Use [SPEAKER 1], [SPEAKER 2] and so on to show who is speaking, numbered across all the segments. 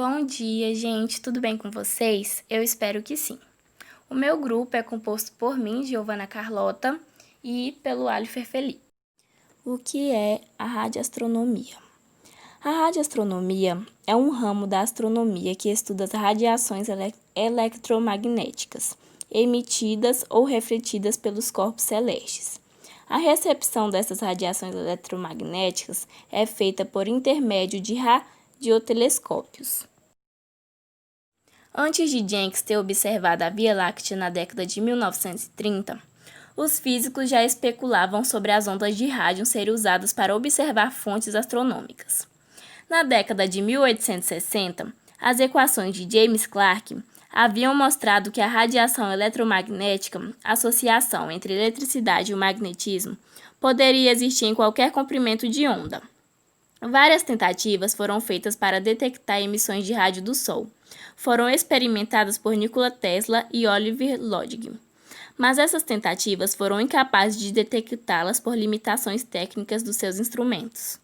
[SPEAKER 1] Bom dia, gente. Tudo bem com vocês? Eu espero que sim. O meu grupo é composto por mim, Giovana Carlota, e pelo Alifer Felipe. O que é a radioastronomia? A radioastronomia é um ramo da astronomia que estuda as radiações eletromagnéticas emitidas ou refletidas pelos corpos celestes. A recepção dessas radiações eletromagnéticas é feita por intermédio de radiotelescópios. Antes de Jenkins ter observado a Via Láctea na década de 1930, os físicos já especulavam sobre as ondas de rádio serem usadas para observar fontes astronômicas. Na década de 1860, as equações de James Clerk haviam mostrado que a radiação eletromagnética, associação entre eletricidade e o magnetismo, poderia existir em qualquer comprimento de onda. Várias tentativas foram feitas para detectar emissões de rádio do Sol. Foram experimentadas por Nikola Tesla e Oliver Lodge, mas essas tentativas foram incapazes de detectá-las por limitações técnicas dos seus instrumentos.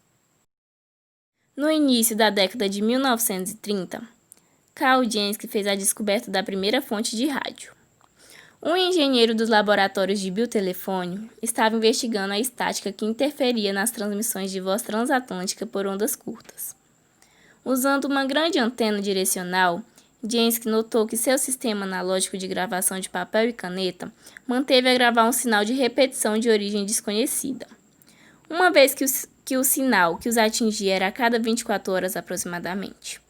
[SPEAKER 1] No início da década de 1930, Carl Jansky fez a descoberta da primeira fonte de rádio. Um engenheiro dos laboratórios de biotelefone estava investigando a estática que interferia nas transmissões de voz transatlântica por ondas curtas. Usando uma grande antena direcional, Jansky notou que seu sistema analógico de gravação de papel e caneta manteve a gravar um sinal de repetição de origem desconhecida. Uma vez que o sinal que os atingia era a cada 24 horas aproximadamente.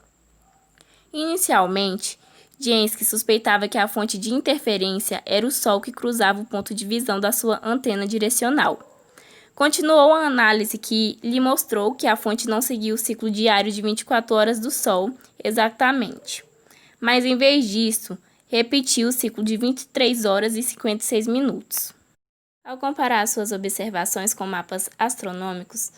[SPEAKER 1] Inicialmente, Jansky suspeitava que a fonte de interferência era o Sol que cruzava o ponto de visão da sua antena direcional. Continuou a análise que lhe mostrou que a fonte não seguia o ciclo diário de 24 horas do Sol exatamente, mas em vez disso, repetiu o ciclo de 23 horas e 56 minutos. Ao comparar suas observações com mapas astronômicos,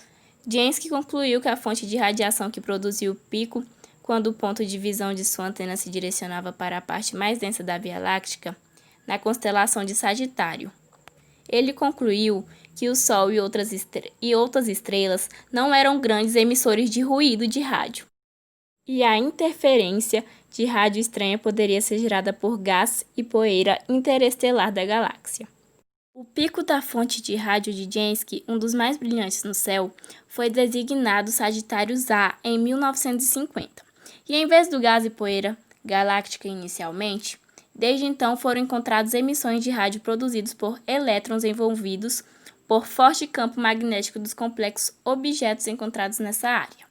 [SPEAKER 1] Jansky concluiu que a fonte de radiação que produzia o pico quando o ponto de visão de sua antena se direcionava para a parte mais densa da Via Láctea, na constelação de Sagitário. Ele concluiu que o Sol e outras estrelas não eram grandes emissores de ruído de rádio, e a interferência de rádio estranha poderia ser gerada por gás e poeira interestelar da galáxia. O pico da fonte de rádio de Jansky, um dos mais brilhantes no céu, foi designado Sagitários A em 1950. E em vez do gás e poeira galáctica inicialmente, desde então foram encontradas emissões de rádio produzidas por elétrons envolvidos por forte campo magnético dos complexos objetos encontrados nessa área.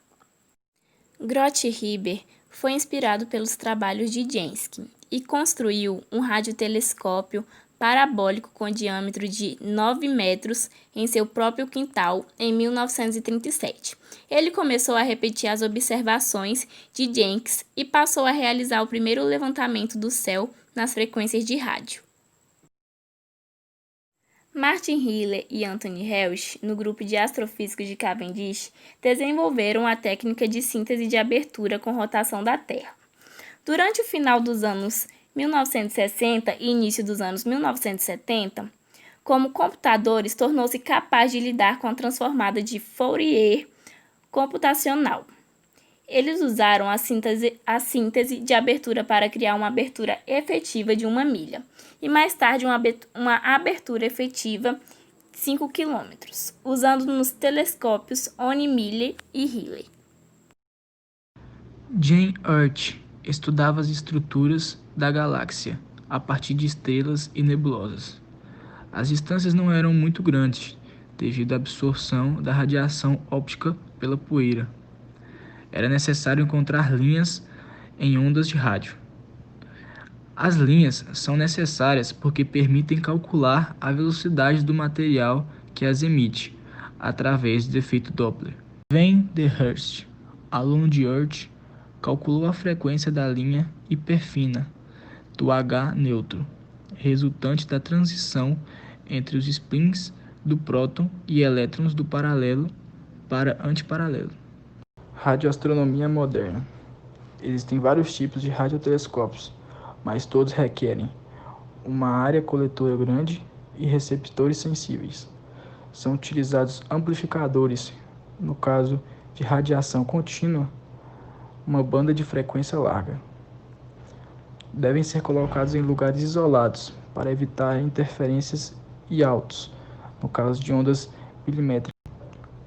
[SPEAKER 1] Groth-Huber foi inspirado pelos trabalhos de Jansky e construiu um radiotelescópio parabólico com diâmetro de 9 metros em seu próprio quintal em 1937. Ele começou a repetir as observações de Jenkins e passou a realizar o primeiro levantamento do céu nas frequências de rádio. Martin Hiller e Anthony Helsch, no grupo de astrofísicos de Cavendish, desenvolveram a técnica de síntese de abertura com rotação da Terra. Durante o final dos anos 1960 e início dos anos 1970, como computadores, tornou-se capaz de lidar com a transformada de Fourier computacional. Eles usaram a síntese de abertura para criar uma abertura efetiva de 1 milha e mais tarde uma abertura efetiva de 5 km, usando nos telescópios Oni-Miller e Hiller.
[SPEAKER 2] Jane Earth estudava as estruturas da galáxia a partir de estrelas e nebulosas. As distâncias não eram muito grandes, devido à absorção da radiação óptica pela poeira. Era necessário encontrar linhas em ondas de rádio. As linhas são necessárias porque permitem calcular a velocidade do material que as emite, através do efeito Doppler. Van der Herst, aluno de Earth, calculou a frequência da linha hiperfina do H neutro, resultante da transição entre os spins do próton e elétrons do paralelo para antiparalelo. Radioastronomia moderna. Existem vários tipos de radiotelescópios, mas todos requerem uma área coletora grande e receptores sensíveis. São utilizados amplificadores, no caso de radiação contínua, uma banda de frequência larga. Devem ser colocados em lugares isolados para evitar interferências e altos, no caso de ondas milimétricas.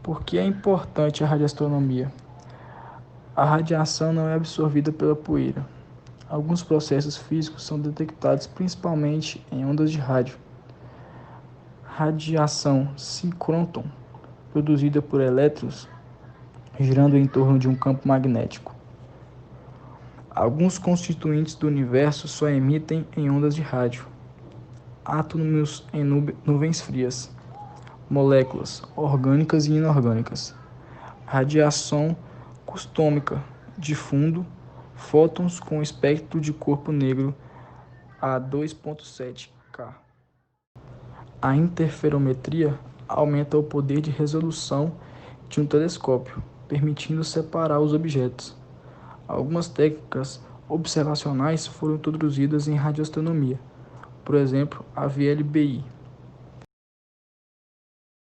[SPEAKER 2] Por que é importante a radioastronomia? A radiação não é absorvida pela poeira. Alguns processos físicos são detectados principalmente em ondas de rádio. Radiação síncrotron, produzida por elétrons girando em torno de um campo magnético. Alguns constituintes do universo só emitem em ondas de rádio. Átomos em nuvens frias, moléculas orgânicas e inorgânicas. Radiação costômica de fundo, fótons com espectro de corpo negro a 2,7 K. A interferometria aumenta o poder de resolução de um telescópio, permitindo separar os objetos. Algumas técnicas observacionais foram introduzidas em radioastronomia, por exemplo, a VLBI.